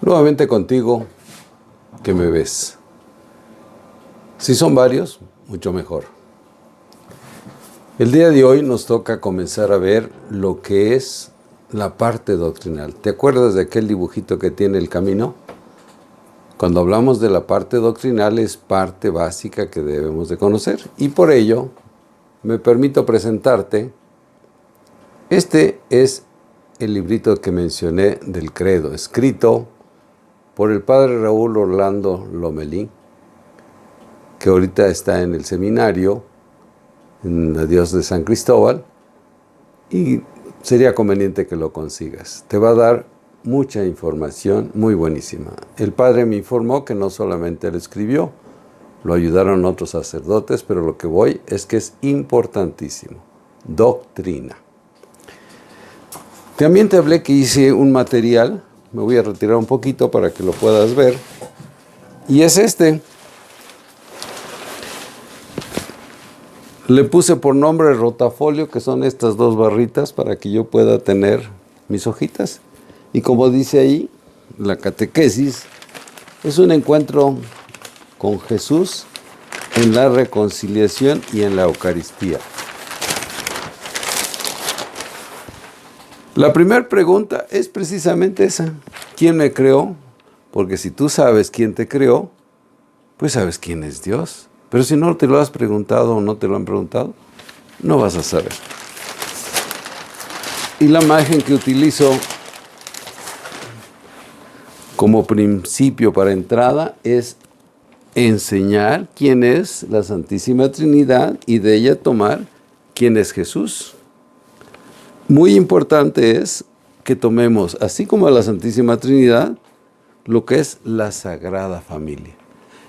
Nuevamente contigo que me ves. Si son varios, mucho mejor. El día de hoy nos toca comenzar a ver lo que es la parte doctrinal. ¿Te acuerdas de aquel dibujito que tiene el camino? Cuando hablamos de la parte doctrinal es parte básica que debemos de conocer. Y por ello, me permito presentarte. Este es el librito que mencioné del credo, escrito por el padre Raúl Orlando Lomelí, que ahorita está en el seminario, en la diócesis de San Cristóbal, y sería conveniente que lo consigas. Te va a dar mucha información muy buenísima. El padre me informó que no solamente lo escribió, lo ayudaron otros sacerdotes, pero lo que voy es que es importantísimo. Doctrina. También te hablé que hice un material, me voy a retirar un poquito para que lo puedas ver, y es este. Le puse por nombre rotafolio, que son estas dos barritas para que yo pueda tener mis hojitas. Y como dice ahí, la catequesis es un encuentro con Jesús en la reconciliación y en la Eucaristía. La primera pregunta es precisamente esa. ¿Quién me creó? Porque si tú sabes quién te creó, pues sabes quién es Dios. Pero si no te lo has preguntado o no te lo han preguntado, no vas a saber. Y la imagen que utilizo como principio para entrada es enseñar quién es la Santísima Trinidad y de ella tomar quién es Jesús. Muy importante es que tomemos, así como a la Santísima Trinidad, lo que es la Sagrada Familia.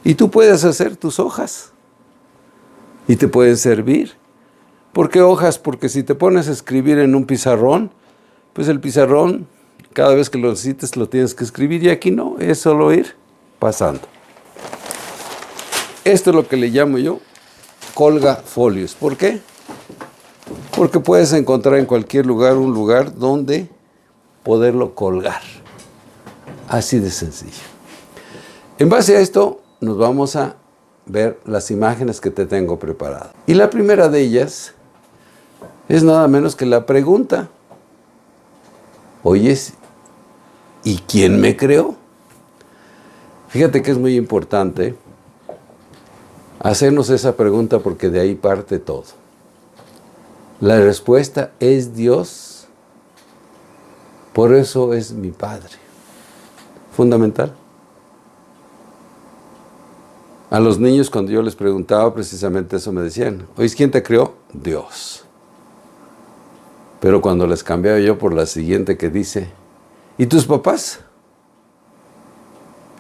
Y tú puedes hacer tus hojas y te pueden servir. ¿Por qué hojas? Porque si te pones a escribir en un pizarrón, pues el pizarrón, cada vez que lo necesites, lo tienes que escribir, y aquí no, es solo ir pasando. Esto es lo que le llamo yo colga folios. ¿Por qué? Porque puedes encontrar en cualquier lugar un lugar donde poderlo colgar. Así de sencillo. En base a esto, nos vamos a ver las imágenes que te tengo preparadas. Y la primera de ellas es nada menos que la pregunta. Oyes, ¿y quién me creó? Fíjate que es muy importante hacernos esa pregunta porque de ahí parte todo. La respuesta es Dios. Por eso es mi Padre. Fundamental. A los niños, cuando yo les preguntaba precisamente eso, me decían, ¿oís quién te creó? Dios. Pero cuando les cambiaba yo por la siguiente que dice, ¿y tus papás?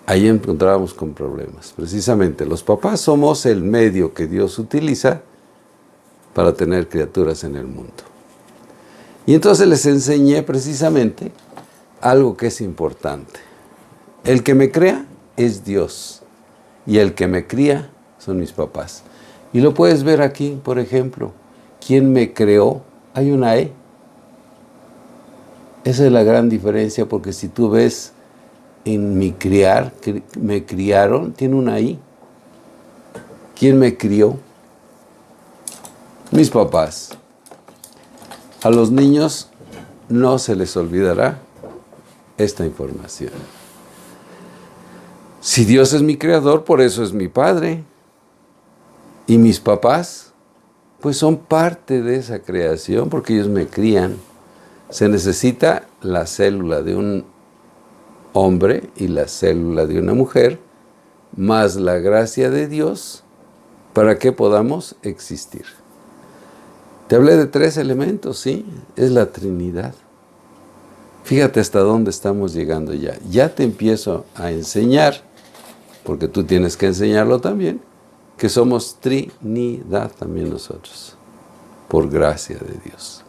Ahí encontrábamos con problemas. Precisamente, los papás somos el medio que Dios utiliza para tener criaturas en el mundo. Y entonces les enseñé precisamente algo que es importante. El que me crea es Dios. Y el que me cría son mis papás. Y lo puedes ver aquí, por ejemplo. ¿Quién me creó? Hay una E. Esa es la gran diferencia, porque si tú ves en mi criar, me criaron, tiene una I. ¿Quién me crió? Mis papás. A los niños no se les olvidará esta información. Si Dios es mi creador, por eso es mi Padre. Y mis papás, pues son parte de esa creación, porque ellos me crían. Se necesita la célula de un hombre y la célula de una mujer, más la gracia de Dios, para que podamos existir. Te hablé de 3 elementos, ¿sí? Es la Trinidad. Fíjate hasta dónde estamos llegando ya. Ya te empiezo a enseñar, porque tú tienes que enseñarlo también, que somos Trinidad también nosotros, por gracia de Dios.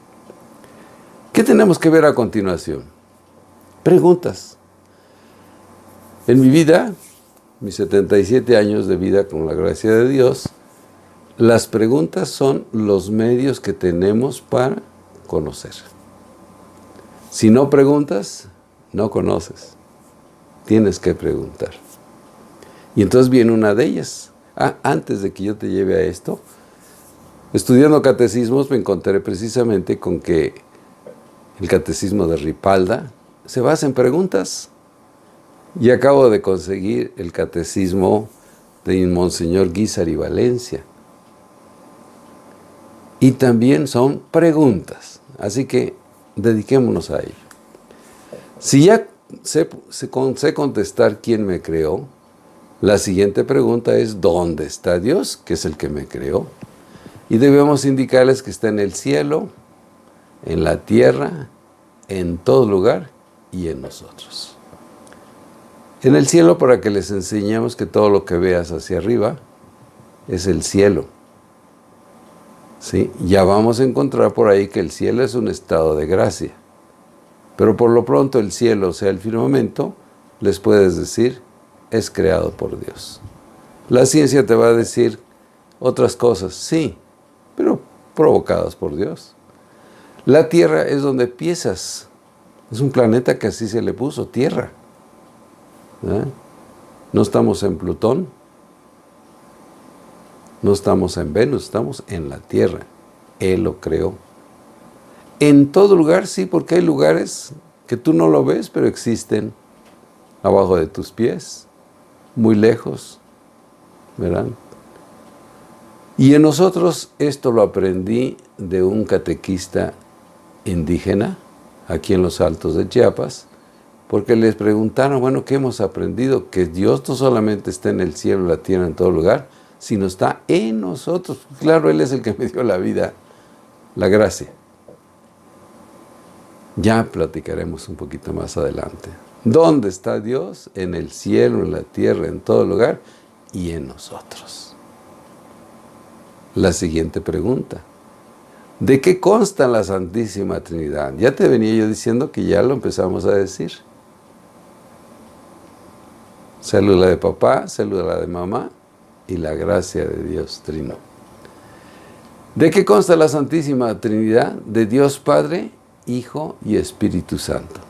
¿Qué tenemos que ver a continuación? Preguntas. En mi vida, mis 77 años de vida con la gracia de Dios, las preguntas son los medios que tenemos para conocer. Si no preguntas, no conoces. tienes que preguntar. Y entonces viene una de ellas. Antes de que yo te lleve a esto, estudiando catecismos me encontré precisamente con que el catecismo de Ripalda se basa en preguntas. Y acabo de conseguir el catecismo de Monseñor Guízar y Valencia. Y también son preguntas. Así que dediquémonos a ello. Si ya sé contestar quién me creó, la siguiente pregunta es ¿dónde está Dios? Que es el que me creó. Y debemos indicarles que está en el cielo, en la tierra, en todo lugar y en nosotros. En el cielo, para que les enseñemos que todo lo que veas hacia arriba es el cielo. ¿Sí? Ya vamos a encontrar por ahí que el cielo es un estado de gracia. Pero por lo pronto el cielo, o sea, el firmamento, les puedes decir, es creado por Dios. La ciencia te va a decir otras cosas, sí, pero provocadas por Dios. La Tierra es donde piensas. Es un planeta que así se le puso, Tierra. No estamos en Plutón, no estamos en Venus, estamos en la Tierra. Él lo creó. En todo lugar, sí, porque hay lugares que tú no lo ves, pero existen abajo de tus pies, muy lejos, ¿verdad? Y en nosotros esto lo aprendí de un catequista indígena, aquí en los Altos de Chiapas, porque les preguntaron, bueno, ¿qué hemos aprendido? Que Dios no solamente está en el cielo, la tierra, en todo lugar, sino está en nosotros. Claro, Él es el que me dio la vida, la gracia. Ya platicaremos un poquito más adelante. ¿Dónde está Dios? En el cielo, en la tierra, en todo lugar y en nosotros. La siguiente pregunta. ¿De qué consta la Santísima Trinidad? Ya te venía yo diciendo que ya lo empezamos a decir. Célula de papá, célula de mamá y la gracia de Dios Trino. ¿De qué consta la Santísima Trinidad? De Dios Padre, Hijo y Espíritu Santo.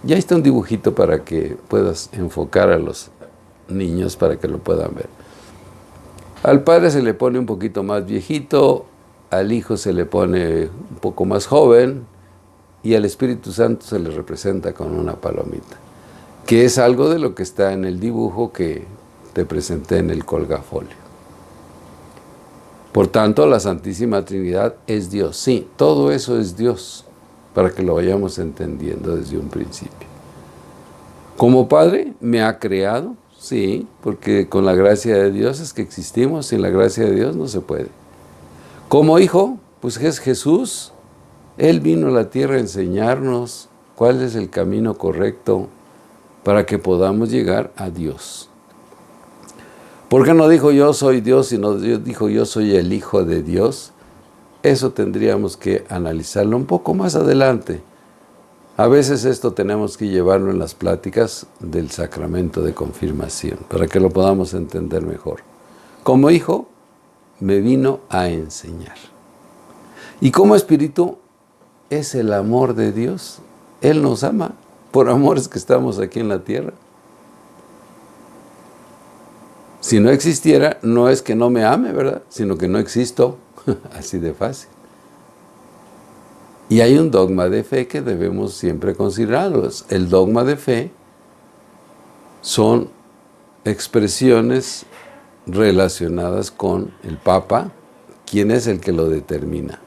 Ya está un dibujito para que puedas enfocar a los niños para que lo puedan ver. Al Padre se le pone un poquito más viejito, al Hijo se le pone un poco más joven y al Espíritu Santo se le representa con una palomita, que es algo de lo que está en el dibujo que te presenté en el colgafolio. Por tanto, la Santísima Trinidad es Dios. Sí, todo eso es Dios, para que lo vayamos entendiendo desde un principio. Como Padre, me ha creado, sí, porque con la gracia de Dios es que existimos, sin la gracia de Dios no se puede. Como Hijo, pues es Jesús. Él vino a la tierra a enseñarnos cuál es el camino correcto para que podamos llegar a Dios. ¿Por qué no dijo yo soy Dios, sino dijo yo soy el Hijo de Dios? Eso tendríamos que analizarlo un poco más adelante. A veces esto tenemos que llevarlo en las pláticas del sacramento de confirmación, para que lo podamos entender mejor. Como Hijo, me vino a enseñar. Y como Espíritu, es el amor de Dios. Él nos ama. Por amor es que estamos aquí en la tierra. Si no existiera, no es que no me ame, ¿verdad? Sino que no existo. Así de fácil. Y hay un dogma de fe que debemos siempre considerarlos. El dogma de fe son expresiones relacionadas con el Papa, quien es el que lo determina.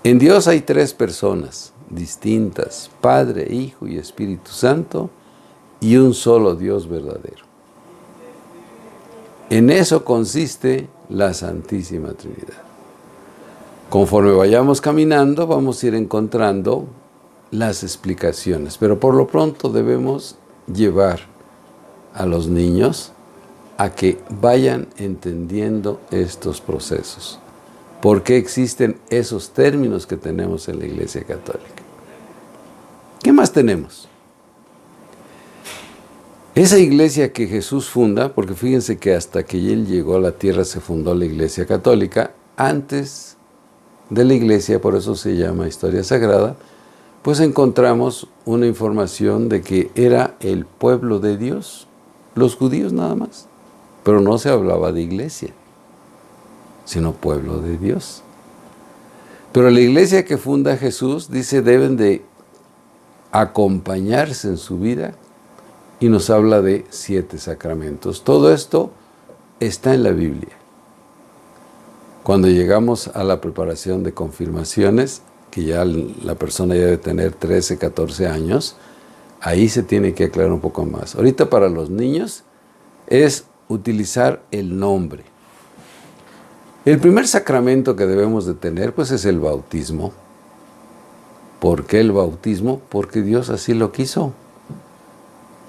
En Dios hay tres personas distintas, Padre, Hijo y Espíritu Santo, y un solo Dios verdadero. En eso consiste la Santísima Trinidad. Conforme vayamos caminando, vamos a ir encontrando las explicaciones, pero por lo pronto debemos llevar a los niños a que vayan entendiendo estos procesos. ¿Por qué existen esos términos que tenemos en la Iglesia Católica? ¿Qué más tenemos? Esa iglesia que Jesús funda, porque fíjense que hasta que Él llegó a la tierra se fundó la Iglesia Católica, antes de la iglesia, por eso se llama historia sagrada, pues encontramos una información de que era el pueblo de Dios, los judíos nada más. Pero no se hablaba de iglesia, sino pueblo de Dios. Pero la iglesia que funda Jesús, dice, deben de acompañarse en su vida y nos habla de 7 sacramentos. Todo esto está en la Biblia. Cuando llegamos a la preparación de confirmaciones, que ya la persona ya debe tener 13, 14 años, ahí se tiene que aclarar un poco más. Ahorita para los niños es utilizar el nombre. El primer sacramento que debemos de tener, pues, es el bautismo. ¿Por qué el bautismo? Porque Dios así lo quiso.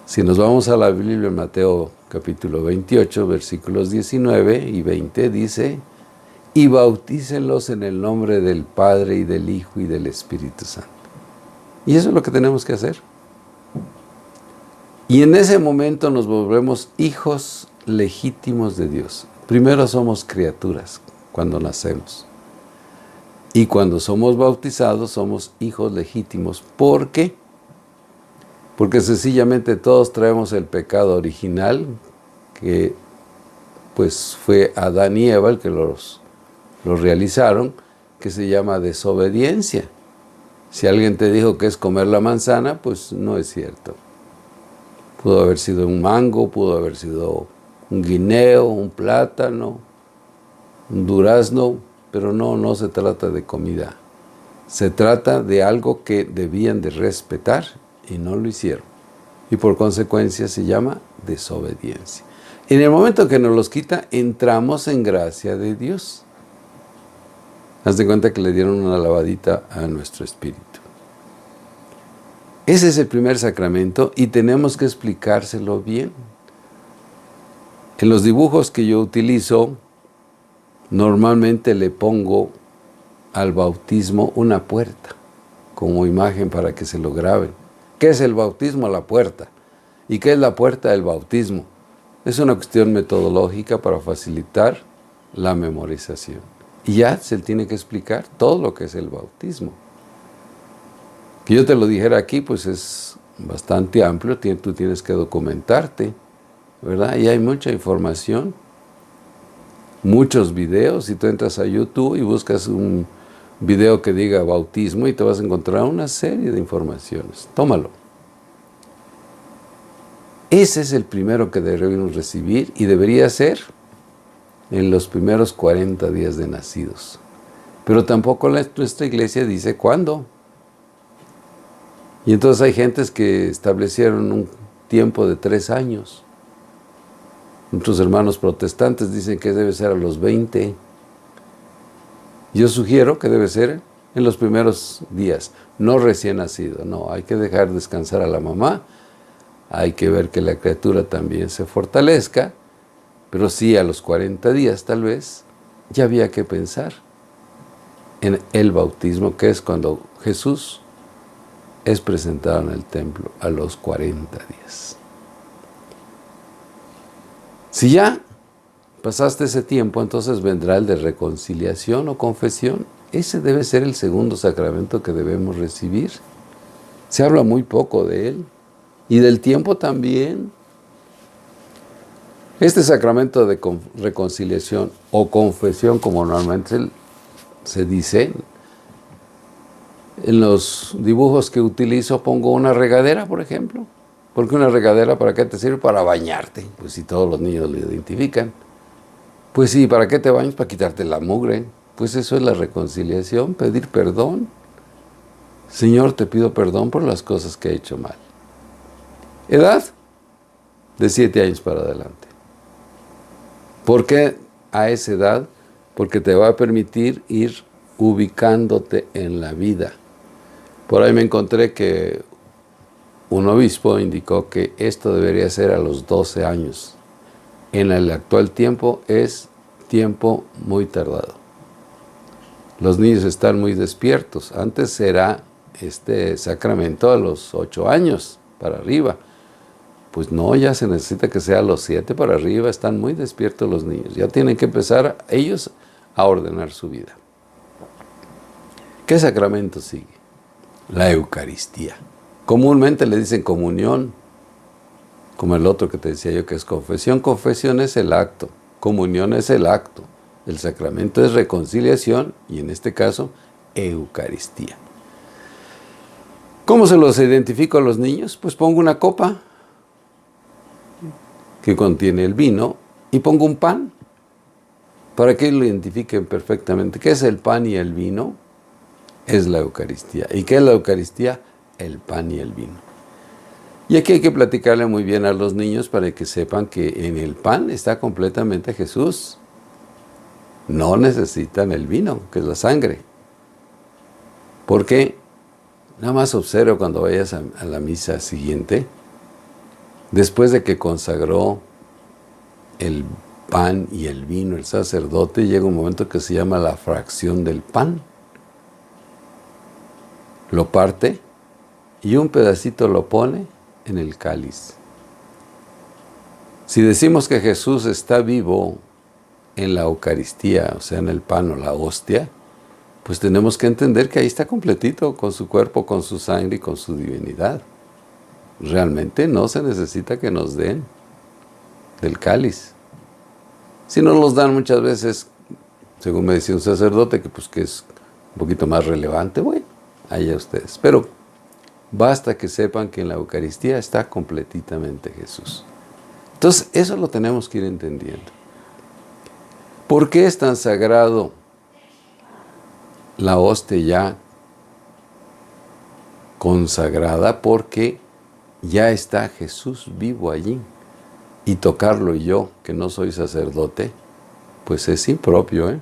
Si nos vamos a la Biblia, en Mateo capítulo 28, versículos 19 y 20, dice: y bautícenlos en el nombre del Padre, y del Hijo, y del Espíritu Santo. Y eso es lo que tenemos que hacer. Y en ese momento nos volvemos hijos legítimos de Dios. Primero somos criaturas cuando nacemos. Y cuando somos bautizados somos hijos legítimos. ¿Por qué? Porque sencillamente todos traemos el pecado original, que pues fue Adán y Eva el que los realizaron, que se llama desobediencia. Si alguien te dijo que es comer la manzana, pues no es cierto. Pudo haber sido un mango, pudo haber sido un guineo, un plátano, un durazno, pero no se trata de comida. Se trata de algo que debían de respetar y no lo hicieron. Y por consecuencia se llama desobediencia. En el momento que nos los quita, entramos en gracia de Dios. Haz de cuenta que le dieron una lavadita a nuestro espíritu. Ese es el primer sacramento y tenemos que explicárselo bien. En los dibujos que yo utilizo, normalmente le pongo al bautismo una puerta como imagen para que se lo graben. ¿Qué es el bautismo? La puerta. ¿Y qué es la puerta del bautismo? Es una cuestión metodológica para facilitar la memorización. Y ya se tiene que explicar todo lo que es el bautismo. Que yo te lo dijera aquí, pues es bastante amplio, tú tienes que documentarte, ¿verdad? Y hay mucha información, muchos videos. Si tú entras a YouTube y buscas un video que diga bautismo, y te vas a encontrar una serie de informaciones. Tómalo. Ese es el primero que debemos recibir y debería ser en los primeros 40 días de nacidos. Pero tampoco nuestra iglesia dice cuándo. Y entonces hay gentes que establecieron un tiempo de 3 años. Nuestros hermanos protestantes dicen que debe ser a los 20. Yo sugiero que debe ser en los primeros días, no recién nacido. No, hay que dejar descansar a la mamá, hay que ver que la criatura también se fortalezca, pero sí a los 40 días tal vez ya había que pensar en el bautismo, que es cuando Jesús es presentado en el templo a los 40 días. Si ya pasaste ese tiempo, entonces vendrá el de reconciliación o confesión. Ese debe ser el segundo sacramento que debemos recibir. Se habla muy poco de él. Y del tiempo también. Este sacramento de reconciliación o confesión, como normalmente se dice, en los dibujos que utilizo pongo una regadera, por ejemplo. Porque una regadera, ¿para qué te sirve? Para bañarte. Pues si todos los niños lo identifican. Pues sí, ¿para qué te bañas? Para quitarte la mugre. Pues eso es la reconciliación, pedir perdón. Señor, te pido perdón por las cosas que he hecho mal. Edad de 7 años para adelante. ¿Por qué a esa edad? Porque te va a permitir ir ubicándote en la vida. Por ahí me encontré que un obispo indicó que esto debería ser a los 12 años. En el actual tiempo es tiempo muy tardado. Los niños están muy despiertos. Antes era este sacramento a los 8 años para arriba. Pues no, ya se necesita que sea a los 7 para arriba. Están muy despiertos los niños. Ya tienen que empezar ellos a ordenar su vida. ¿Qué sacramento sigue? la Eucaristía. Comúnmente le dicen comunión, como el otro que te decía yo que es confesión. Confesión es el acto, comunión es el acto, el sacramento es reconciliación y en este caso, Eucaristía. ¿Cómo se los identifico a los niños? Pues pongo una copa que contiene el vino y pongo un pan para que lo identifiquen perfectamente. ¿Qué es el pan y el vino? Es la Eucaristía. ¿Y qué es la Eucaristía? El pan y el vino. Y aquí hay que platicarle muy bien a los niños para que sepan que en el pan está completamente Jesús. No necesitan el vino, que es la sangre. ¿Por qué? Nada más observa cuando vayas a la misa siguiente, después de que consagró el pan y el vino el sacerdote, llega un momento que se llama la fracción del pan. Lo parte y un pedacito lo pone en el cáliz. Si decimos que Jesús está vivo en la Eucaristía, o sea, en el pan o la hostia, pues tenemos que entender que ahí está completito, con su cuerpo, con su sangre y con su divinidad. Realmente no se necesita que nos den del cáliz. Si nos los dan muchas veces, según me decía un sacerdote, que es un poquito más relevante, bueno, allá ustedes. Pero basta que sepan que en la Eucaristía está completamente Jesús. Entonces, eso lo tenemos que ir entendiendo. ¿Por qué es tan sagrado la hostia ya consagrada? Porque ya está Jesús vivo allí. Y tocarlo yo, que no soy sacerdote, pues es impropio, ¿eh?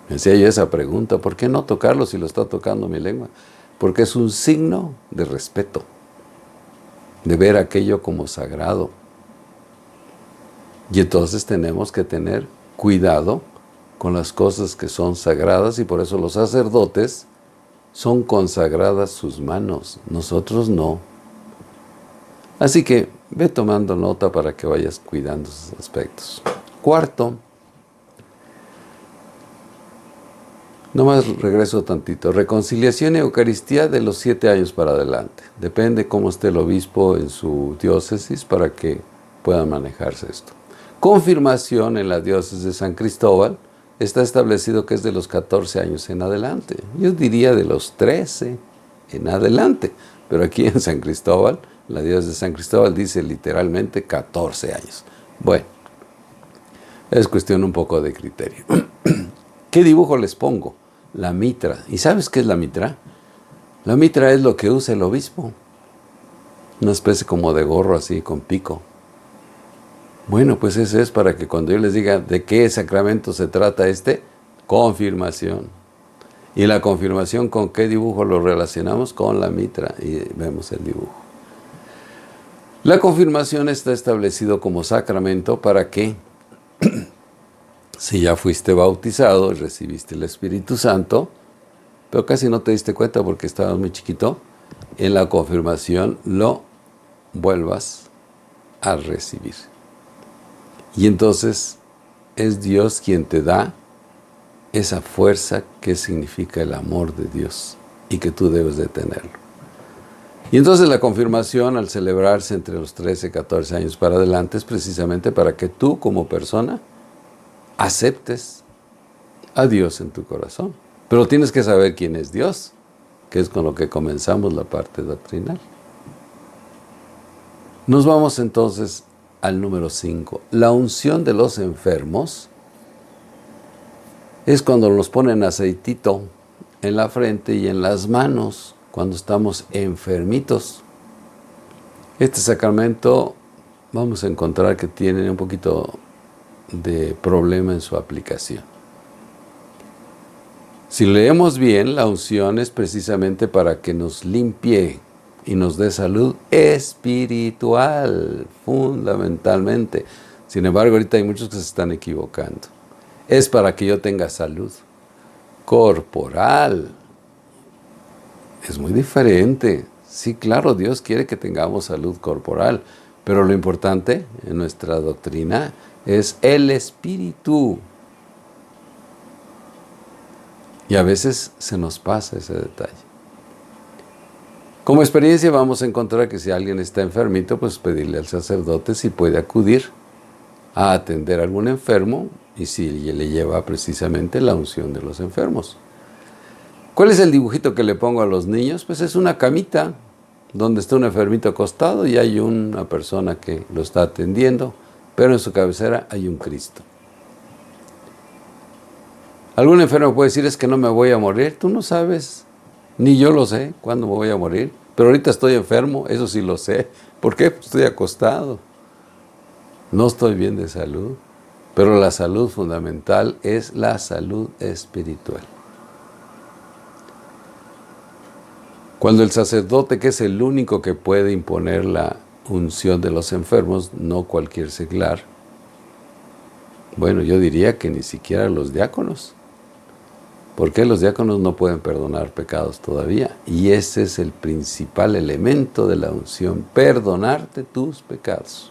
Me hacía yo esa pregunta, ¿por qué no tocarlo si lo está tocando mi lengua? Porque es un signo de respeto, de ver aquello como sagrado. Y entonces tenemos que tener cuidado con las cosas que son sagradas y por eso los sacerdotes son consagradas sus manos, nosotros no. Así que ve tomando nota para que vayas cuidando esos aspectos. Cuarto, nomás regreso tantito, reconciliación y Eucaristía de los 7 años para adelante. Depende cómo esté el obispo en su diócesis para que pueda manejarse esto. Confirmación en la diócesis de San Cristóbal está establecido que es de los 14 años en adelante. Yo diría de los 13 en adelante, pero aquí en San Cristóbal, la diócesis de San Cristóbal dice literalmente 14 años. Bueno, es cuestión un poco de criterio. ¿Qué dibujo les pongo? La mitra. ¿Y sabes qué es la mitra? La mitra es lo que usa el obispo. Una especie como de gorro así, con pico. Bueno, pues ese es para que cuando yo les diga de qué sacramento se trata confirmación. Y la confirmación, ¿con qué dibujo lo relacionamos? Con la mitra. Y vemos el dibujo. La confirmación está establecido como sacramento para que, si ya fuiste bautizado y recibiste el Espíritu Santo, pero casi no te diste cuenta porque estabas muy chiquito, en la confirmación lo vuelvas a recibir. Y entonces es Dios quien te da esa fuerza que significa el amor de Dios y que tú debes de tenerlo. Y entonces la confirmación, al celebrarse entre los 13 y 14 años para adelante, es precisamente para que tú como persona aceptes a Dios en tu corazón. Pero tienes que saber quién es Dios, que es con lo que comenzamos la parte doctrinal. Nos vamos entonces al número 5. La unción de los enfermos es cuando nos ponen aceitito en la frente y en las manos, cuando estamos enfermitos. Este sacramento vamos a encontrar que tiene un poquito de problema en su aplicación. Si leemos bien, la unción es precisamente para que nos limpie y nos dé salud espiritual, fundamentalmente. Sin embargo, ahorita hay muchos que se están equivocando. Es para que yo tenga salud corporal. Es muy diferente. Sí, claro, Dios quiere que tengamos salud corporal, pero lo importante en nuestra doctrina es el espíritu. Y a veces se nos pasa ese detalle. Como experiencia vamos a encontrar que si alguien está enfermito, pues pedirle al sacerdote si puede acudir a atender a algún enfermo y si le lleva precisamente la unción de los enfermos. ¿Cuál es el dibujito que le pongo a los niños? Pues es una camita donde está un enfermito acostado y hay una persona que lo está atendiendo, pero en su cabecera hay un Cristo. Algún enfermo puede decir, es que no me voy a morir. Tú no sabes, ni yo lo sé, cuándo me voy a morir. Pero ahorita estoy enfermo, eso sí lo sé. ¿Por qué? Pues estoy acostado. No estoy bien de salud. Pero la salud fundamental es la salud espiritual. Cuando el sacerdote, que es el único que puede imponer la unción de los enfermos, no cualquier seglar, bueno, yo diría que ni siquiera los diáconos. Porque los diáconos no pueden perdonar pecados todavía. Y ese es el principal elemento de la unción, perdonarte tus pecados.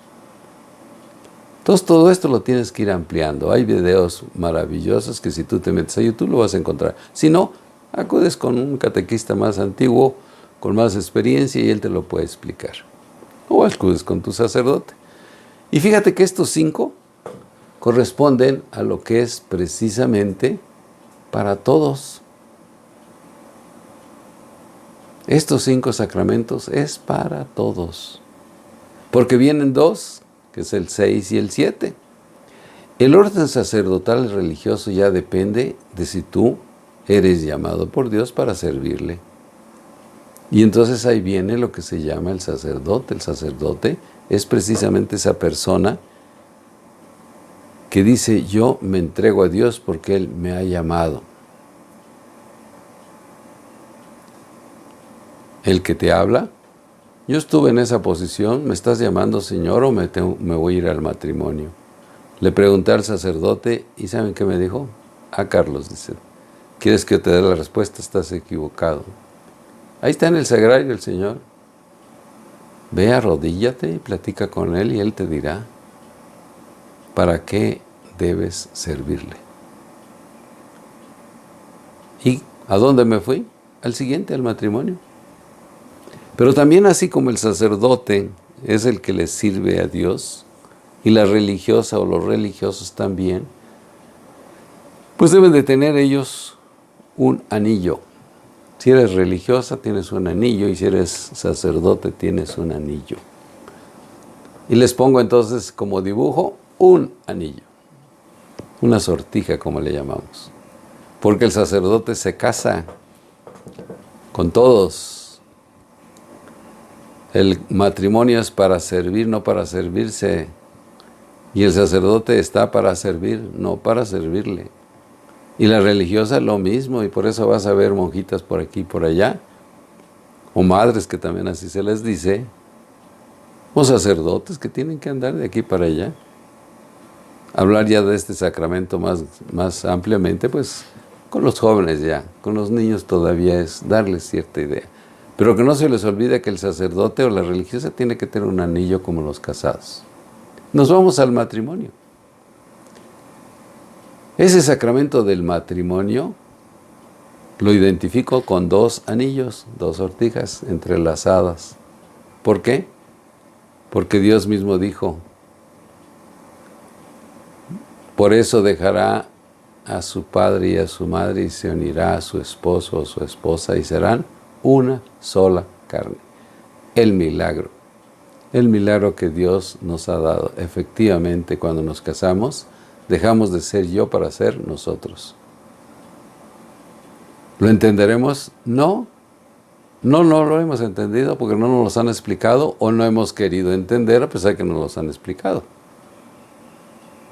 Entonces todo esto lo tienes que ir ampliando. Hay videos maravillosos que si tú te metes a YouTube lo vas a encontrar. Si no, acudes con un catequista más antiguo, con más experiencia y él te lo puede explicar. O acudes con tu sacerdote. Y fíjate que estos 5 corresponden a lo que es precisamente para todos. Estos 5 sacramentos es para todos. Porque vienen 2, que es el 6 y el 7. El orden sacerdotal y religioso ya depende de si tú eres llamado por Dios para servirle. Y entonces ahí viene lo que se llama el sacerdote. El sacerdote es precisamente esa persona que dice, yo me entrego a Dios porque Él me ha llamado. El que te habla, yo estuve en esa posición, ¿me estás llamando Señor o me voy a ir al matrimonio? Le pregunté al sacerdote y ¿saben qué me dijo? Carlos, dice, ¿quieres que yo te dé la respuesta? Estás equivocado. Ahí está en el sagrario el Señor. Ve, arrodíllate y platica con Él y Él te dirá ¿para qué debes servirle? ¿Y a dónde me fui? Al siguiente, al matrimonio. Pero también así como el sacerdote es el que le sirve a Dios, y la religiosa o los religiosos también, pues deben de tener ellos un anillo. Si eres religiosa tienes un anillo y si eres sacerdote tienes un anillo. Y les pongo entonces como dibujo un anillo, una sortija como le llamamos. Porque el sacerdote se casa con todos. El matrimonio es para servir, no para servirse. Y el sacerdote está para servir, no para servirle. Y la religiosa lo mismo, y por eso vas a ver monjitas por aquí y por allá, o madres que también así se les dice, o sacerdotes que tienen que andar de aquí para allá. Hablar ya de este sacramento más ampliamente, pues con los jóvenes ya, con los niños todavía es darles cierta idea. Pero que no se les olvide que el sacerdote o la religiosa tiene que tener un anillo como los casados. Nos vamos al matrimonio. Ese sacramento del matrimonio lo identifico con 2 anillos, 2 sortijas entrelazadas. ¿Por qué? Porque Dios mismo dijo, por eso dejará a su padre y a su madre y se unirá a su esposo o su esposa y serán una sola carne. El milagro que Dios nos ha dado. Efectivamente, cuando nos casamos, dejamos de ser yo para ser nosotros. ¿Lo entenderemos? No lo hemos entendido porque no nos lo han explicado o no hemos querido entender a pesar de que nos los han explicado.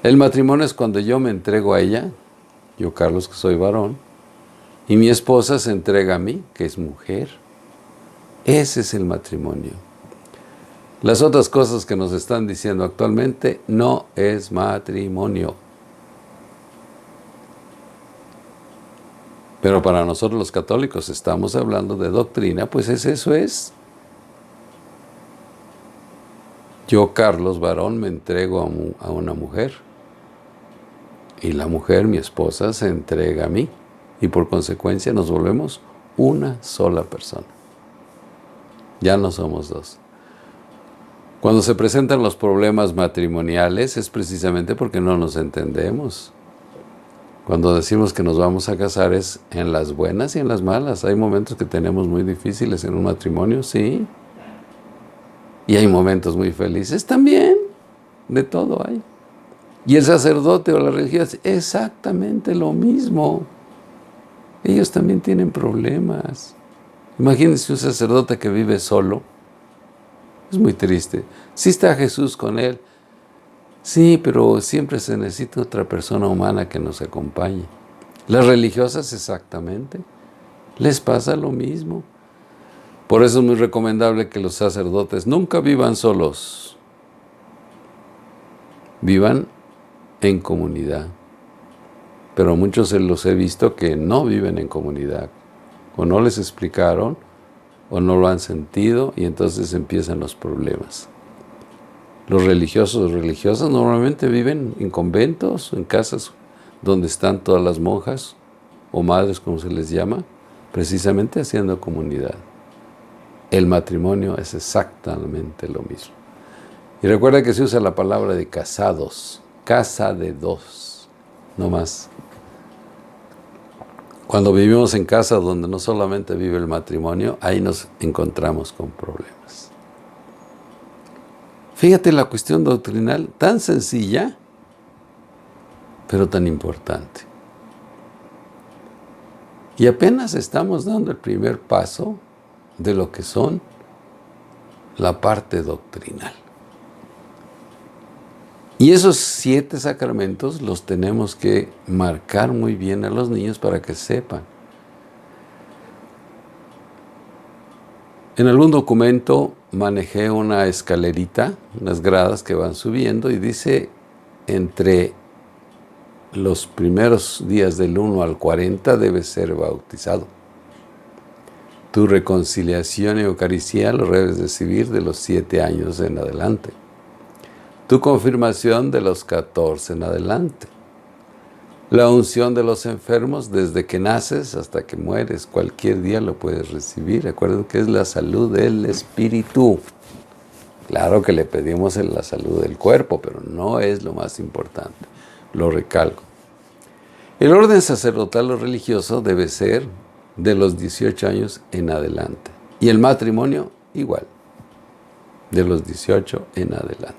El matrimonio es cuando yo me entrego a ella, yo Carlos que soy varón, y mi esposa se entrega a mí, que es mujer. Ese es el matrimonio. Las otras cosas que nos están diciendo actualmente no es matrimonio. Pero para nosotros los católicos estamos hablando de doctrina, pues eso es. Yo, Carlos, varón, me entrego a una mujer. Y la mujer, mi esposa, se entrega a mí. Y por consecuencia nos volvemos una sola persona. Ya no somos dos. Cuando se presentan los problemas matrimoniales es precisamente porque no nos entendemos. Cuando decimos que nos vamos a casar es en las buenas y en las malas. Hay momentos que tenemos muy difíciles en un matrimonio, sí. Y hay momentos muy felices también. De todo hay. Y el sacerdote o la religiosa, exactamente lo mismo. Ellos también tienen problemas. Imagínense un sacerdote que vive solo. Es muy triste. Sí está Jesús con él. Sí, pero siempre se necesita otra persona humana que nos acompañe. Las religiosas exactamente. Les pasa lo mismo. Por eso es muy recomendable que los sacerdotes nunca vivan solos. Vivan en comunidad. Pero muchos los he visto que no viven en comunidad. O no les explicaron, o no lo han sentido, y entonces empiezan los problemas. Los religiosos o religiosas normalmente viven en conventos, en casas donde están todas las monjas, o madres como se les llama, precisamente haciendo comunidad. El matrimonio es exactamente lo mismo. Y recuerda que se usa la palabra de casados, casa de dos, no más. Cuando vivimos en casa donde no solamente vive el matrimonio, ahí nos encontramos con problemas. Fíjate la cuestión doctrinal, tan sencilla, pero tan importante. Y apenas estamos dando el primer paso de lo que son la parte doctrinal. Y esos 7 sacramentos los tenemos que marcar muy bien a los niños para que sepan. En algún documento manejé una escalerita, unas gradas que van subiendo, y dice entre los primeros días del 1 al 40 debes ser bautizado. Tu reconciliación y Eucaristía lo debes recibir de los 7 años en adelante. Tu confirmación de los 14 en adelante. La unción de los enfermos desde que naces hasta que mueres. Cualquier día lo puedes recibir. Recuerden que es la salud del espíritu. Claro que le pedimos en la salud del cuerpo, pero no es lo más importante. Lo recalco. El orden sacerdotal o religioso debe ser de los 18 años en adelante. Y el matrimonio igual, de los 18 en adelante.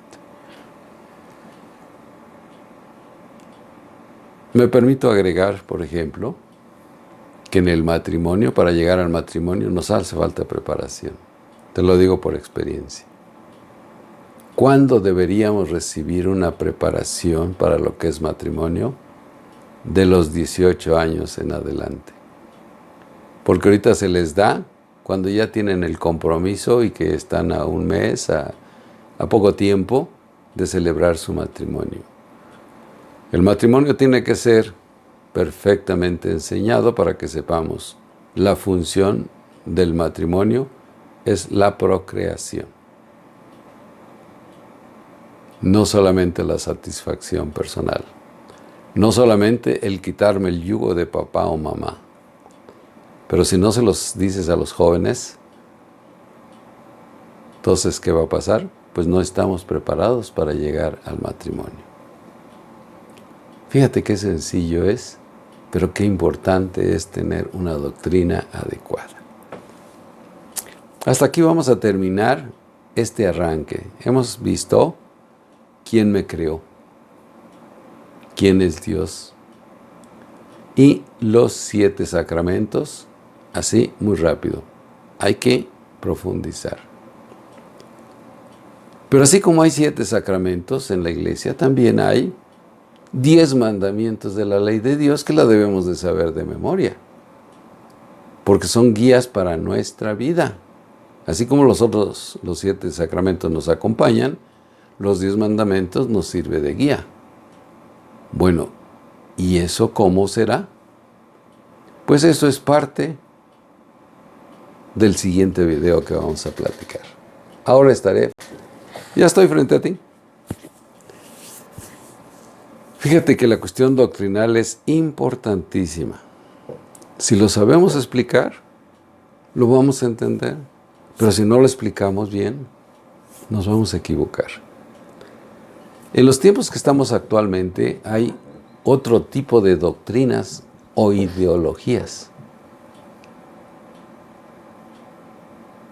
Me permito agregar, por ejemplo, que en el matrimonio, para llegar al matrimonio, nos hace falta preparación. Te lo digo por experiencia. ¿Cuándo deberíamos recibir una preparación para lo que es matrimonio? De los 18 años en adelante. Porque ahorita se les da cuando ya tienen el compromiso y que están a un mes, a poco tiempo de celebrar su matrimonio. El matrimonio tiene que ser perfectamente enseñado para que sepamos. La función del matrimonio es la procreación. No solamente la satisfacción personal. No solamente el quitarme el yugo de papá o mamá. Pero si no se los dices a los jóvenes, entonces, ¿qué va a pasar? Pues no estamos preparados para llegar al matrimonio. Fíjate qué sencillo es, pero qué importante es tener una doctrina adecuada. Hasta aquí vamos a terminar este arranque. Hemos visto quién me creó, quién es Dios y los 7 sacramentos, así muy rápido. Hay que profundizar. Pero así como hay 7 sacramentos en la iglesia, también hay 10 mandamientos de la ley de Dios que la debemos de saber de memoria, porque son guías para nuestra vida. Así como los 7 sacramentos nos acompañan, los 10 mandamientos nos sirven de guía. Bueno, ¿y eso cómo será? Pues eso es parte del siguiente video que vamos a platicar. Ahora ya estoy frente a ti. Fíjate que la cuestión doctrinal es importantísima. Si lo sabemos explicar, lo vamos a entender. Pero si no lo explicamos bien, nos vamos a equivocar. En los tiempos que estamos actualmente hay otro tipo de doctrinas o ideologías.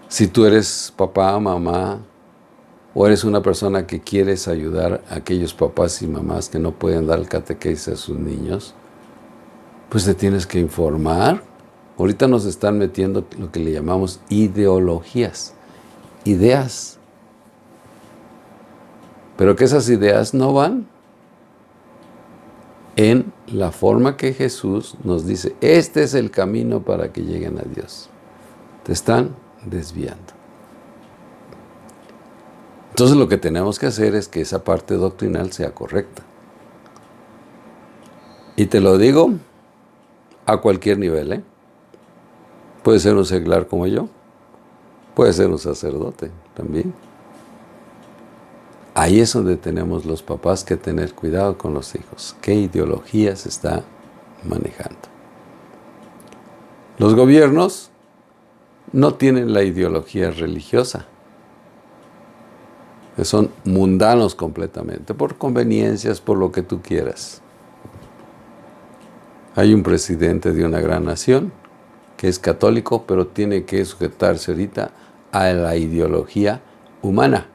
Si tú eres papá, mamá, o eres una persona que quieres ayudar a aquellos papás y mamás que no pueden dar el catequesis a sus niños, pues te tienes que informar. Ahorita nos están metiendo lo que le llamamos ideologías, ideas. Pero que esas ideas no van en la forma que Jesús nos dice, este es el camino para que lleguen a Dios. Te están desviando. Entonces lo que tenemos que hacer es que esa parte doctrinal sea correcta. Y te lo digo a cualquier nivel, ¿eh? Puede ser un seglar como yo, puede ser un sacerdote también. Ahí es donde tenemos los papás que tener cuidado con los hijos. ¿Qué ideología se está manejando? Los gobiernos no tienen la ideología religiosa. Que son mundanos completamente, por conveniencias, por lo que tú quieras. Hay un presidente de una gran nación que es católico, pero tiene que sujetarse ahorita a la ideología humana,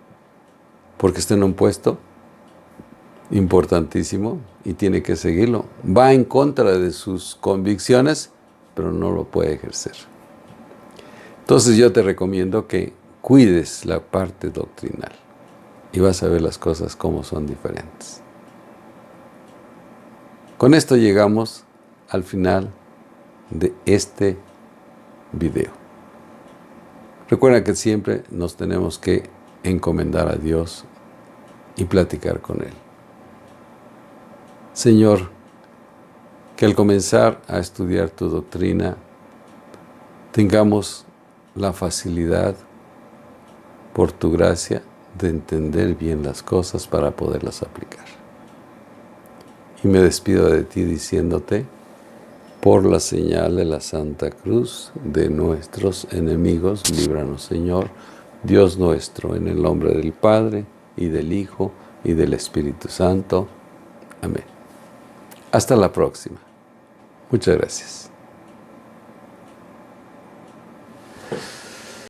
porque está en un puesto importantísimo y tiene que seguirlo. Va en contra de sus convicciones, pero no lo puede ejercer. Entonces yo te recomiendo que cuides la parte doctrinal y vas a ver las cosas como son diferentes. Con esto llegamos al final de este video. Recuerda que siempre nos tenemos que encomendar a Dios y platicar con Él. Señor, que al comenzar a estudiar tu doctrina tengamos la facilidad, por tu gracia, de entender bien las cosas para poderlas aplicar. Y me despido de ti diciéndote, por la señal de la Santa Cruz de nuestros enemigos, líbranos, Señor, Dios nuestro, en el nombre del Padre, y del Hijo, y del Espíritu Santo. Amén. Hasta la próxima. Muchas gracias.